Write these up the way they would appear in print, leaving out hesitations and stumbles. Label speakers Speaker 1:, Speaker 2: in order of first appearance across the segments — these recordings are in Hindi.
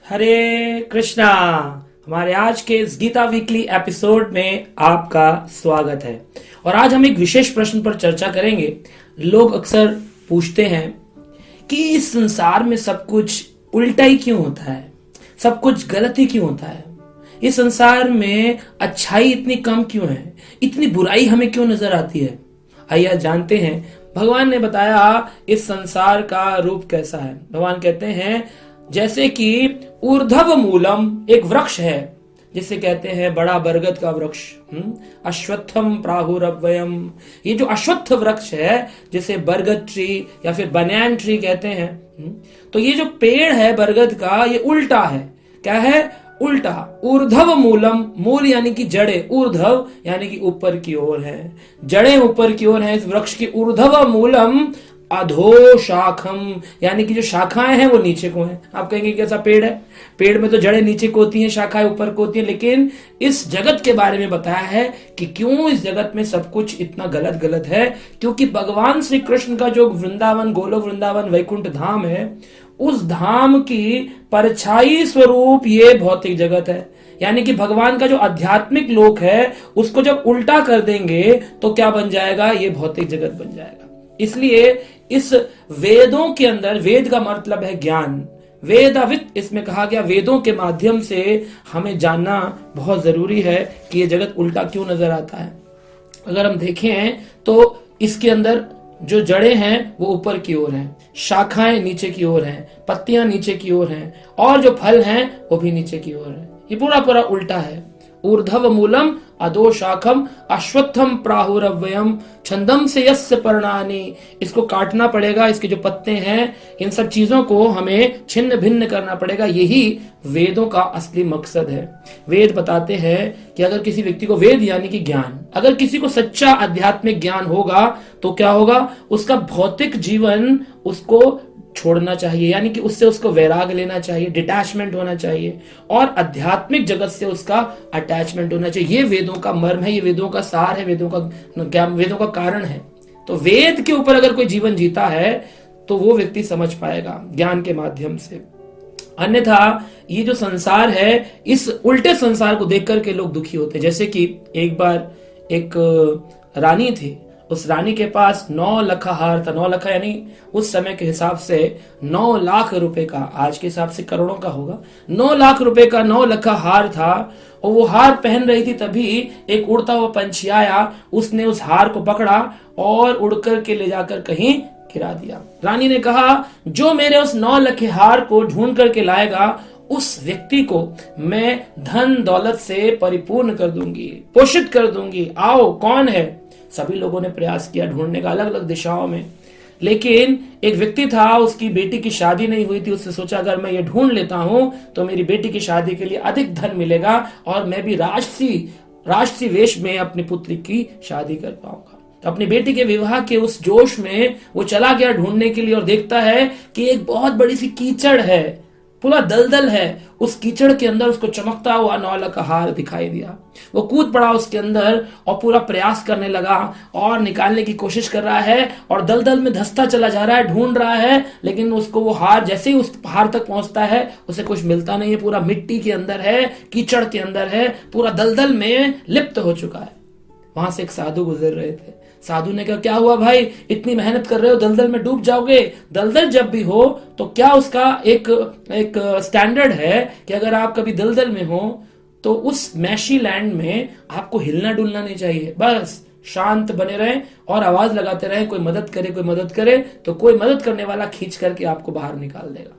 Speaker 1: हरे कृष्णा। हमारे आज के इस गीता वीकली एपिसोड में आपका स्वागत है। और आज हम एक विशेष प्रश्न पर चर्चा करेंगे। लोग अक्सर पूछते हैं कि इस संसार में सब कुछ उल्टा ही क्यों होता है, सब कुछ गलत ही क्यों होता है, इस संसार में अच्छाई इतनी कम क्यों है, इतनी बुराई हमें क्यों नजर आती है। आइए जानते हैं भगवान ने बताया इस संसार का रूप कैसा है। भगवान कहते हैं जैसे कि ऊर्ध्व मूलम एक वृक्ष है, जिसे कहते हैं बड़ा बरगद का वृक्ष, अश्वत्थम प्राहुरव्ययम। ये जो अश्वत्थ वृक्ष है जिसे बरगद ट्री या फिर बनैन ट्री कहते हैं, तो ये जो पेड़ है बरगद का ये उल्टा है। क्या है? उल्टा। ऊर्ध्व मूलम, मूल यानी कि जड़े, ऊर्ध्व यानी कि ऊपर की ओर है, जड़ें ऊपर की ओर है इस वृक्ष की। ऊर्ध्व मूलम अधो शाखम यानी कि जो शाखाएं हैं वो नीचे को हैं। आप कहेंगे कैसा पेड़ है? पेड़ में तो जड़ें नीचे को होती हैं, शाखाएं ऊपर को होती हैं। लेकिन इस जगत के बारे में बताया है कि क्यों इस जगत में सब कुछ इतना गलत गलत है। क्योंकि भगवान श्री कृष्ण का जो वृंदावन, गोलोक वृंदावन वैकुंठ धाम है, उस धाम की परछाई स्वरूप ये भौतिक जगत है। यानी कि भगवान का जो आध्यात्मिक लोक है उसको जब उल्टा कर देंगे तो क्या बन जाएगा? ये भौतिक जगत बन जाएगा। इसलिए इस वेदों के अंदर, वेद का मतलब है ज्ञान, वेदावित इसमें कहा गया, वेदों के माध्यम से हमें जानना बहुत जरूरी है कि ये जगत उल्टा क्यों नजर आता है। अगर हम देखें तो इसके अंदर जो जड़ें हैं वो ऊपर की ओर हैं, शाखाएं नीचे की ओर हैं, पत्तियां नीचे की ओर हैं, और जो फल हैं वो भी नीचे की ओर हैं। ये पूरा पूरा उल्टा है। ऊर्ध्व मूलम अधो शाखम अश्वत्थम प्राहुरव्ययम छंदम से यस्य पर्णानि। इसको काटना पड़ेगा, इसके जो पत्ते हैं इन सब चीजों को हमें छिन्न भिन्न करना पड़ेगा। यही वेदों का असली मकसद है। वेद बताते हैं कि अगर किसी व्यक्ति को, वेद यानी कि ज्ञान, अगर किसी को सच्चा आध्यात्मिक ज्ञान होगा तो क्या होगा? उसका भौतिक जीवन उसको छोड़ना चाहिए, यानी कि उससे उसको वैराग लेना चाहिए, डिटैचमेंट होना चाहिए, और आध्यात्मिक जगत से उसका अटैचमेंट होना चाहिए। ये वेदों का मर्म है, ये वेदों का सार है, वेदों का वेदों का कारण है। तो वेद के ऊपर अगर कोई जीवन जीता है तो वो व्यक्ति समझ पाएगा ज्ञान के माध्यम से। अन्यथा ये जो संसार है, इस उल्टे संसार को देख करके लोग दुखी होते हैं। जैसे कि एक बार एक रानी थी, उस रानी के पास 9 लखा हार था। 9 लखा यानी उस समय के हिसाब से 9 लाख रुपए का, आज के हिसाब से करोड़ों का होगा। 9 लाख रुपए का 9 लखा हार था, और वो हार पहन रही थी। तभी एक उड़ता हुआ पंछी आया, उसने उस हार को पकड़ा और उड़कर के ले जाकर कहीं गिरा दिया। रानी ने कहा, जो मेरे उस 9 लखे हार को ढूंढ करके लाएगा उस व्यक्ति को मैं धन दौलत से परिपूर्ण कर दूंगी, पोषित कर दूंगी। आओ, कौन है? सभी लोगों ने प्रयास किया ढूंढने का, अलग अलग दिशाओं में। लेकिन एक व्यक्ति था, उसकी बेटी की शादी नहीं हुई थी। उससे सोचा अगर मैं ये ढूंढ लेता हूं तो मेरी बेटी की शादी के लिए अधिक धन मिलेगा और मैं भी राजसी वेश में अपनी पुत्री की शादी कर पाऊंगा। तो अपनी बेटी के विवाह के उस जोश में वो चला गया ढूंढने के लिए, और देखता है कि एक बहुत बड़ी सी कीचड़ है, पूरा दलदल है। उस कीचड़ के अंदर उसको चमकता हुआ 9 लखा हार दिखाई दिया। वो कूद पड़ा उसके अंदर और पूरा प्रयास करने लगा और निकालने की कोशिश कर रहा है, और दलदल में धंसता चला जा रहा है, ढूंढ रहा है। लेकिन उसको वो हार, जैसे ही उस हार तक पहुंचता है उसे कुछ मिलता नहीं है। पूरा मिट्टी के अंदर है, कीचड़ के अंदर है, पूरा दलदल में लिप्त हो चुका है। वहां से एक साधु गुजर रहे थे। साधु ने कहा, क्या हुआ भाई, इतनी मेहनत कर रहे हो, दलदल में डूब जाओगे। दलदल जब भी हो तो क्या उसका एक स्टैंडर्ड है कि अगर आप कभी दलदल में हो तो उस मैशी लैंड में आपको हिलना डुलना नहीं चाहिए, बस शांत बने रहें और आवाज लगाते रहें, कोई मदद करे तो कोई मदद करने वाला खींच करके आपको बाहर निकाल देगा।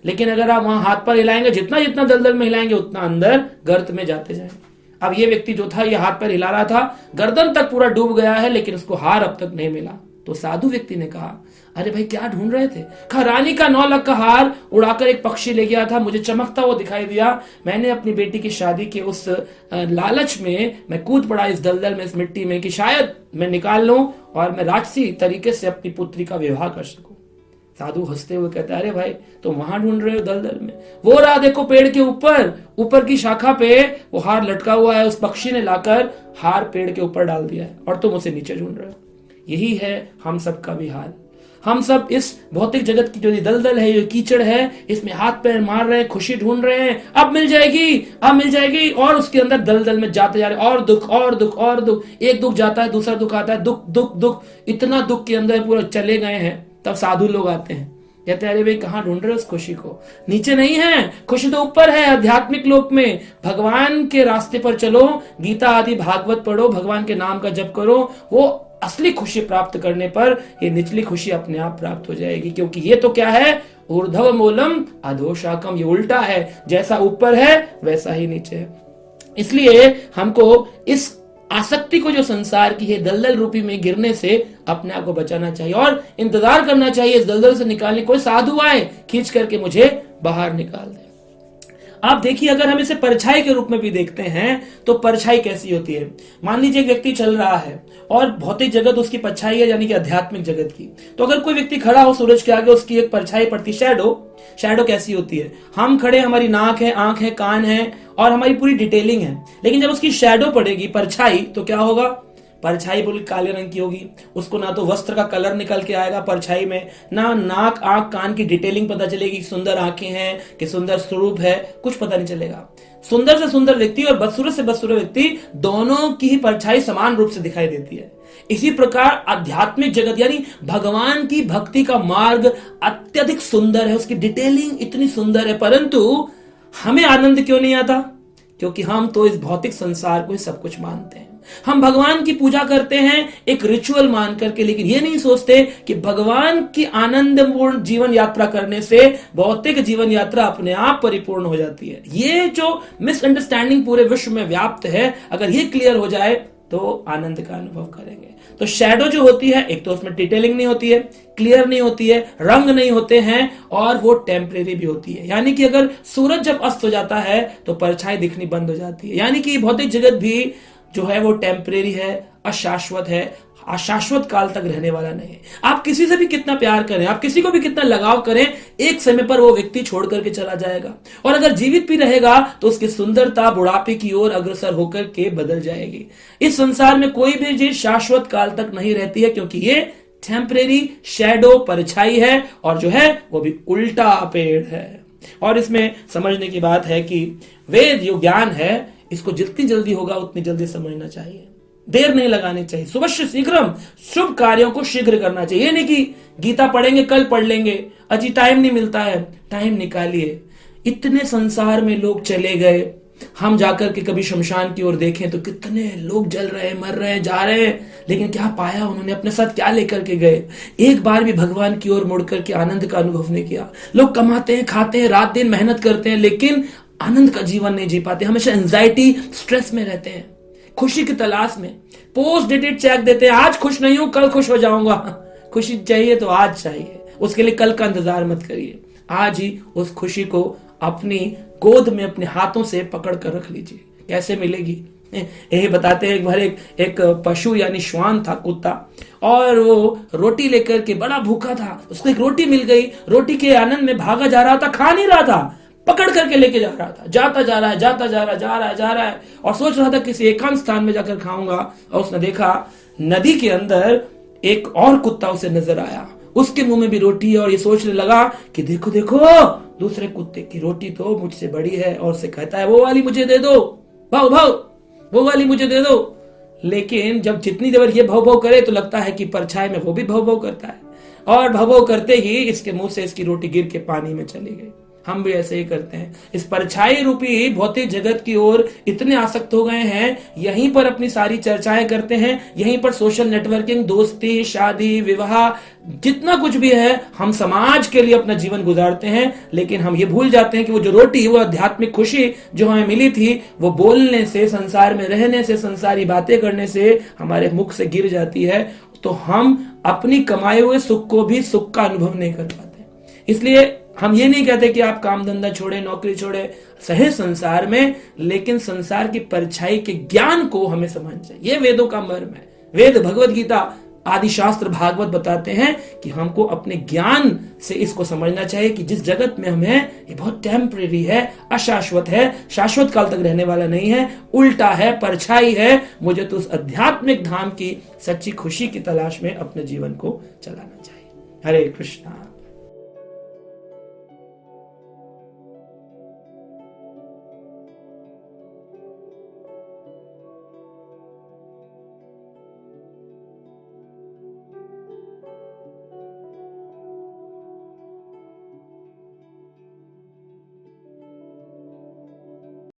Speaker 1: लेकिन अगर आप वहां हाथ पर हिलाएंगे, जितना जितना दलदल में हिलाएंगे उतना अंदर गर्त में जाते जाएंगे। अब ये व्यक्ति जो था, ये हाथ पर हिला रहा था, गर्दन तक पूरा डूब गया है, लेकिन उसको हार अब तक नहीं मिला। तो साधु व्यक्ति ने कहा, अरे भाई क्या ढूंढ रहे थे? कहा, रानी का 9 लाख का हार उड़ाकर एक पक्षी ले गया था, मुझे चमकता हुआ दिखाई दिया। मैंने अपनी बेटी की शादी के उस लालच में मैं कूद पड़ा इस दलदल में, इस मिट्टी में, कि शायद मैं निकाल लूं और मैं राजसी तरीके से अपनी पुत्री का विवाह कर सकूं। साधु हंसते हुए कहता है, अरे भाई तुम वहां ढूंढ रहे हो दलदल में? वो रहा देखो पेड़ के ऊपर की शाखा पे वो हार लटका हुआ है। उस पक्षी ने लाकर हार पेड़ के ऊपर डाल दिया है और तुम उसे नीचे ढूंढ रहे हो। यही है हम सबका भी हाल। हम सब इस भौतिक जगत की जो दलदल है, जो कीचड़ है, इसमें हाथ पैर मार रहे हैं, खुशी ढूंढ रहे हैं, अब मिल जाएगी, अब मिल जाएगी, और उसके अंदर दलदल में जाते जा रहे हैं, और दुख और दुख और दुख, एक दुख जाता है दूसरा दुख आता है, दुख दुख दुख, इतना दुख के अंदर पूरा चले गए हैं। तब साधु लोग आते हैं, कहते हैं अरे भाई कहां ढूंढ रहे हो उस खुशी को, नीचे नहीं है, खुशी तो ऊपर है, आध्यात्मिक लोक में। भगवान के रास्ते पर चलो, गीता आदि भागवत पढ़ो, भगवान के नाम का जप करो, वो असली खुशी प्राप्त करने पर ये निचली खुशी अपने आप प्राप्त हो जाएगी। क्योंकि ये तो क्या है, ऊर्ध्व मूलम अधो शाखम, ये उल्टा है, जैसा ऊपर है वैसा ही नीचे है। इसलिए हमको इस आसक्ति को जो संसार की है दलदल रूपी में गिरने से अपने आप को बचाना चाहिए और इंतजार करना चाहिए इस दलदल से निकालने, कोई साधु आए खींच करके मुझे बाहर निकाल दे। आप देखिए, अगर हम इसे परछाई के रूप में भी देखते हैं तो परछाई कैसी होती है। मान लीजिए एक व्यक्ति चल रहा है और भौतिक जगत उसकी परछाई है, यानी कि आध्यात्मिक जगत की। तो अगर कोई व्यक्ति खड़ा हो सूरज के आगे, उसकी एक परछाई पड़ती, शैडो कैसी होती है, हम खड़े, हमारी नाक है, आंख है, कान है और हमारी पूरी डिटेलिंग है, लेकिन जब उसकी शैडो पड़ेगी, परछाई, तो क्या होगा, परछाई बिल्कुल काले रंग की होगी, उसको ना तो वस्त्र का कलर निकल के आएगा परछाई में, ना नाक आंख कान की डिटेलिंग पता चलेगी, सुंदर आंखें हैं कि सुंदर स्वरूप है, कुछ पता नहीं चलेगा। सुंदर से सुंदर व्यक्ति और बदसूरत से बदसूरत व्यक्ति, दोनों की ही परछाई समान रूप से दिखाई देती है। इसी प्रकार आध्यात्मिक जगत यानी भगवान की भक्ति का मार्ग अत्यधिक सुंदर है, उसकी डिटेलिंग इतनी सुंदर है, परंतु हमें आनंद क्यों नहीं आता, क्योंकि हम तो इस भौतिक संसार को ही सब कुछ मानते हैं। हम भगवान की पूजा करते हैं एक रिचुअल मान करके, लेकिन ये नहीं सोचते कि भगवान की आनंदपूर्ण जीवन यात्रा करने से भौतिक जीवन यात्रा अपने आप परिपूर्ण हो जाती है। ये जो मिसअंडरस्टैंडिंग पूरे विश्व में व्याप्त है, अगर ये क्लियर हो जाए तो आनंद का अनुभव करेंगे। तो शैडो जो होती है, एक तो उसमें डिटेलिंग नहीं होती है, क्लियर नहीं होती है, रंग नहीं होते हैं, और वो टेम्परेरी भी होती है। यानी कि अगर सूरज जब अस्त हो जाता है तो परछाई दिखनी बंद हो जाती है। यानी कि भौतिक जगत भी जो है वो टेम्परेरी है, अशाश्वत है, अशाश्वत काल तक रहने वाला नहीं है। आप किसी से भी कितना प्यार करें, आप किसी को भी कितना लगाव करें, एक समय पर वो व्यक्ति छोड़ करके चला जाएगा, और अगर जीवित भी रहेगा तो उसकी सुंदरता बुढ़ापे की ओर अग्रसर होकर के बदल जाएगी। इस संसार में कोई भी चीज शाश्वत काल तक नहीं रहती है, क्योंकि ये टेम्परेरी शैडो परछाई है, और जो है वो भी उल्टा पेड़ है। और इसमें समझने की बात है कि वेद जो ज्ञान है, इसको जितनी जल्दी होगा उतनी जल्दी समझना चाहिए, देर नहीं लगानी चाहिए। सुबह शीघ्रम, शुभ कार्यों को शीघ्र करना चाहिए। ये नहीं कि गीता पढ़ेंगे कल पढ़ लेंगे, अजी टाइम नहीं मिलता है, टाइम निकालिए। इतने संसार में लोग चले गए, हम जाकर के कभी शमशान की ओर देखें तो कितने लोग जल रहे हैं, मर रहे हैं, जा रहे हैं, लेकिन क्या पाया उन्होंने, अपने साथ क्या लेकर के गए? एक बार भी भगवान की ओर मुड़कर के आनंद का अनुभव नहीं किया। लोग कमाते हैं, खाते हैं, रात दिन मेहनत करते हैं, लेकिन आनंद का जीवन नहीं जी पाते, हमेशा एंजाइटी स्ट्रेस में रहते हैं, खुशी की तलाश में। पोस्ट डेटेड चेक देते हैं, आज खुश नहीं हूं कल खुश हो जाऊंगा। खुशी चाहिए तो आज चाहिए, उसके लिए कल का इंतजार मत करिए, आज ही उस खुशी को अपनी गोद में अपने हाथों से पकड़ कर रख लीजिए। कैसे मिलेगी? यही बताते हैं, एक बार एक पशु यानी श्वान था, कुत्ता, और वो रोटी लेकर के बड़ा भूखा था, उसको एक रोटी मिल गई, रोटी के आनंद में भागा जा रहा था, खा नहीं रहा था, पकड़ करके लेके जा रहा था, जाता जा रहा है, जाता जा रहा है, और सोच रहा था किसी एकांत स्थान में जाकर खाऊंगा। और उसने देखा नदी के अंदर एक और कुत्ता उसे नजर आया, उसके मुंह में भी रोटी है, और ये सोचने लगा कि देखो देखो दूसरे कुत्ते की रोटी तो मुझसे बड़ी है, और उसे कहता है वो वाली मुझे दे दो, भाव भाव वो वाली मुझे दे दो। लेकिन जब जितनी देर ये भव भव करे तो लगता है कि परछाई में वो भी भव भव करता है, और भव भव करते ही इसके मुंह से इसकी रोटी गिर के पानी में चली गई। हम भी ऐसे ही करते हैं, इस परछाई रूपी भौतिक जगत की ओर इतने आसक्त हो गए हैं, यहीं पर अपनी सारी चर्चाएं करते हैं, यहीं पर सोशल नेटवर्किंग, दोस्ती, शादी, विवाह, जितना कुछ भी है, हम समाज के लिए अपना जीवन गुजारते हैं। लेकिन हम ये भूल जाते हैं कि वो जो रोटी, वो आध्यात्मिक खुशी जो हमें मिली थी, वो बोलने से, संसार में रहने से, संसारी बातें करने से हमारे मुख से गिर जाती है, तो हम अपनी कमाए हुए सुख को भी सुख का अनुभव नहीं कर पाते। इसलिए हम ये नहीं कहते कि आप काम धंधा छोड़े, नौकरी छोड़े, सहे संसार में, लेकिन संसार की परछाई के ज्ञान को हमें समझना चाहिए। ये वेदों का मर्म है। वेद, भगवत गीता आदि शास्त्र, भागवत बताते हैं कि हमको अपने ज्ञान से इसको समझना चाहिए कि जिस जगत में हम हैं ये बहुत टेम्परेरी है, अशाश्वत है, शाश्वत काल तक रहने वाला नहीं है, उल्टा है, परछाई है। मुझे तो उस आध्यात्मिक धाम की सच्ची खुशी की तलाश में अपने जीवन को चलाना चाहिए। हरे कृष्णा।